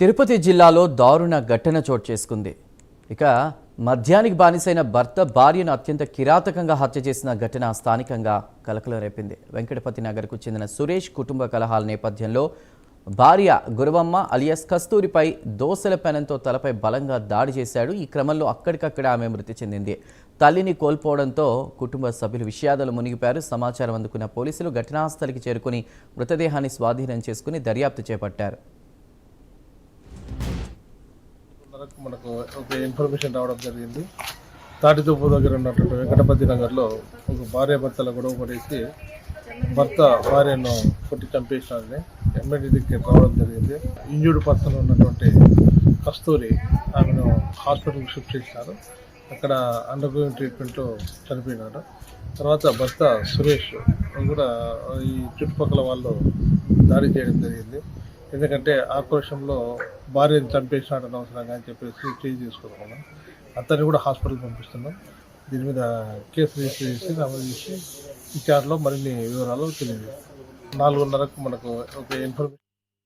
తిరుపతి జిల్లాలో దారుణ ఘటన చోటు చేసుకుంది. ఇక మద్యానికి బానిసైన భర్త భార్యను అత్యంత కిరాతకంగా హత్య చేసిన ఘటన స్థానికంగా కలకలం రేపింది. వెంకటపతి నగర్కు చెందిన సురేష్ కుటుంబ కలహాల నేపథ్యంలో భార్య గురవమ్మ అలియాస్ కస్తూరిపై దోసెల పెనంతో తలపై బలంగా దాడి చేశాడు. ఈ క్రమంలో అక్కడికక్కడ ఆమె మృతి చెందింది. తల్లిని కోల్పోవడంతో కుటుంబ సభ్యులు విషాదాలు మునిగిపోయారు. సమాచారం అందుకున్న పోలీసులు ఘటనాస్థలికి చేరుకుని మృతదేహాన్ని స్వాధీనం చేసుకుని దర్యాప్తు చేపట్టారు. మనకు ఒక ఇన్ఫర్మేషన్ రావడం జరిగింది. తాటితోపు దగ్గర ఉన్నటువంటి వెంకటపతి నగర్లో ఒక భార్యాభర్తల గొడవ పడేసి భర్త భార్యను కొట్టి చంపేసినారని ఎమ్మెల్యేకి రావడం జరిగింది. ఇంజూర్డ్ పర్సన్ ఉన్నటువంటి కస్తూరి ఆమెను హాస్పిటల్కి షిఫ్ట్ చేసినారు. అక్కడ అండర్ గోయింగ్ ట్రీట్మెంట్లో చనిపోయినారు. తర్వాత భర్త సురేష్ కూడా ఈ చుట్టుపక్కల వాళ్ళు దాడి చేయడం జరిగింది. ఎందుకంటే ఆక్రోషంలో భార్యను చంపేసినాడని అవసరంగా అని చెప్పేసి చేంజ్ చేసుకున్నాం. అతన్ని కూడా హాస్పిటల్కి పంపిస్తున్నాం. దీని మీద కేసు రిజిస్టర్ చేసి నమోదు చేసి విచారణలో మరిన్ని వివరాలు తెలియదు. 4:30కు మనకు ఒక ఇన్ఫర్మేషన్